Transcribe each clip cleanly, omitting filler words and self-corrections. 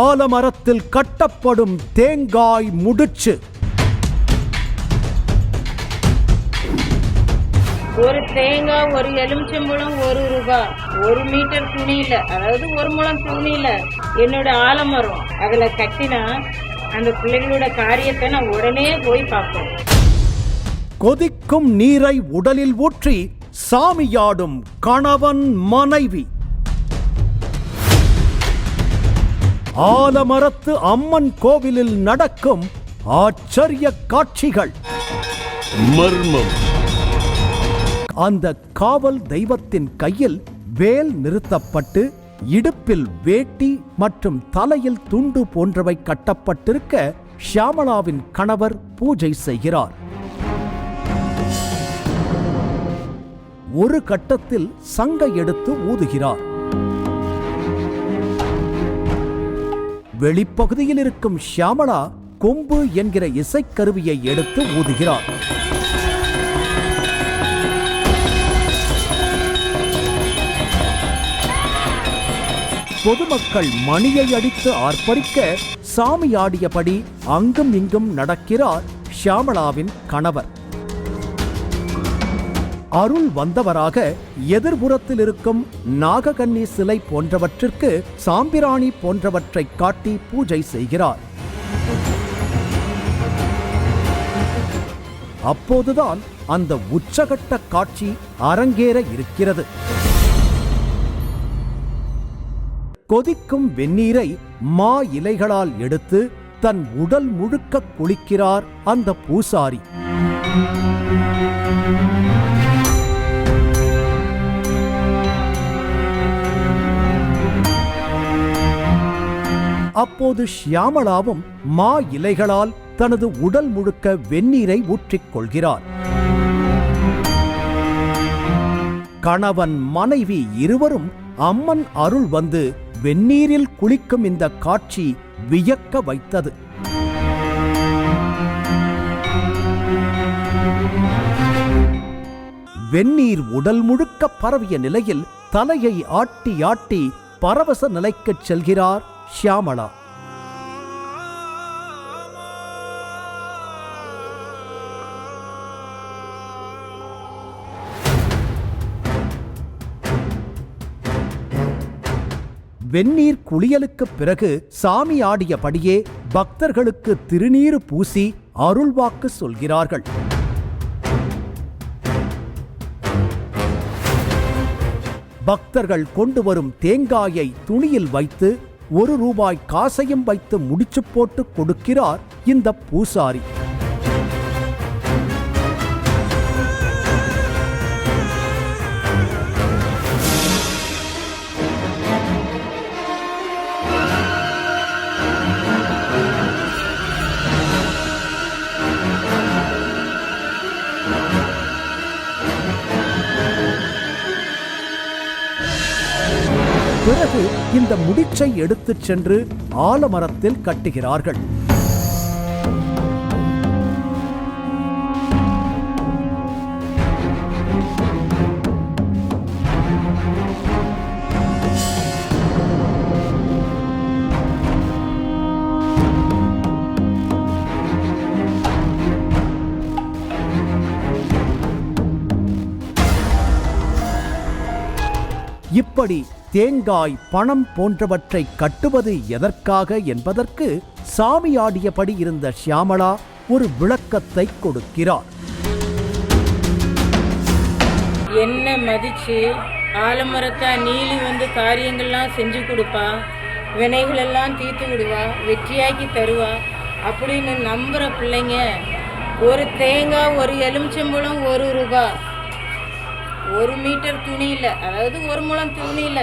ஆலமரத்தில் கட்டப்படும் தேங்காய் முடிச்சு. ஒரு தேங்காய், ஒரு எலுமிச்சம்பழம், 1 ரூபாய். 1 மீட்டர் துணியில, அதாவது 1 முழம் துணியில என்னோட ஆலமரம் அதுல கட்டினா அந்த பிள்ளைகளோட காரியத்தை நான் உடனே போய் பார்ப்பேன். கொதிக்கும் நீரை உடலில் ஊற்றி சாமியாடும் கணவன் மனைவி. ஆலமரத்து அம்மன் கோவிலில் நடக்கும் ஆச்சரிய காட்சிகள். மர்மம். அந்த காவல் தெய்வத்தின் கையில் வேல் நிறுத்தப்பட்டு இடுப்பில் வேட்டி மற்றும் தலையில் துண்டு போன்றவை கட்டப்பட்டிருக்க ஷியாமளாவின் கணவர் பூஜை செய்கிறார். ஒரு கட்டத்தில் சங்கை எடுத்து ஊதுகிறார். வெளிப்பகுதியில் இருக்கும் ஷியாமளா கொம்பு என்கிற இசைக்கருவியை எடுத்து ஊதுகிறார். பொதுமக்கள் மணியை அடித்து ஆர்ப்பரிக்க சாமி ஆடியபடி அங்கும் இங்கும் நடக்கிறார் ஷியாமளாவின் கணவர். அருள் வந்தவராக எதிர்புறத்தில் இருக்கும் நாககன்னி சிலை போன்றவற்றிற்கு சாம்பிராணி போன்றவற்றை காட்டி பூஜை செய்கிறார். அப்போதுதான் அந்த உச்சகட்ட காட்சி அரங்கேற இருக்கிறது. கொதிக்கும் வெந்நீரை மா இலைகளால் எடுத்து தன் உடல் முழுக்க குளிக்கிறார் அந்த பூசாரி. அப்போது ஷியாமளாவும் மா இலைகளால் தனது உடல் முழுக்க வெந்நீரை ஊற்றிக் கொள்கிறார். கணவன் மனைவி இருவரும் அம்மன் அருள் வந்து வெந்நீரில் குளிக்கும் இந்த காட்சி வியக்க வைத்தது. வெந்நீர் உடல் முழுக்க பரவிய நிலையில் தலையை ஆட்டி ஆட்டி பரவச நிலைக்குச் செல்கிறார் ஷியாமளா. வெந்நீர் குளியலுக்கு பிறகு சாமி ஆடியபடியே பக்தர்களுக்கு திருநீறு பூசி அருள்வாக்கு சொல்கிறார்கள். பக்தர்கள் கொண்டு வரும் தேங்காயை துணியில் வைத்து 1 ரூபாய் காசையும் வைத்து முடிச்சு போட்டு கொடுக்கிறார் இந்த பூசாரி. பிறகு இந்த முடிச்சை எடுத்துச் சென்று ஆலமரத்தில் கட்டுகிறார்கள். இப்படி தேங்காய், பணம் போன்றவற்றை கட்டுவது எதற்காக என்பதற்கு சாமி ஆடியபடி இருந்த ஷியாமளா ஒரு விளக்கத்தை கொடுக்கிறார். என்ன மதிச்சு ஆலமரத்தா நீலி வந்து காரியங்கள்லாம் செஞ்சு கொடுப்பா, வினைகளெல்லாம் தீர்த்து விடுவா, வெற்றியாக்கி தருவா அப்படின்னு நம்புற பிள்ளைங்க ஒரு தேங்காய், ஒரு எலுமிச்சம்பழம், 1 ரூபாய், 1 மீட்டர் துணியில, அதாவது 1 முழம் துணியில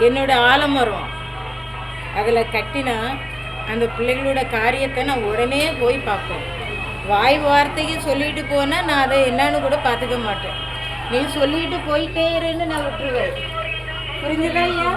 என்னோட ஆலமரம் அதில் கட்டினா அந்த பிள்ளைகளோட காரியத்தை நான் உடனே போய் பார்ப்பேன். வாய் வார்த்தைக்கு சொல்லிட்டு போனால் நான் அதை என்னன்னு கூட பார்த்துக்க மாட்டேன். நீ சொல்லிட்டு போயிட்டே இருன்னு நான் விட்டுருவேன். புரிஞ்சுதா ஐயா?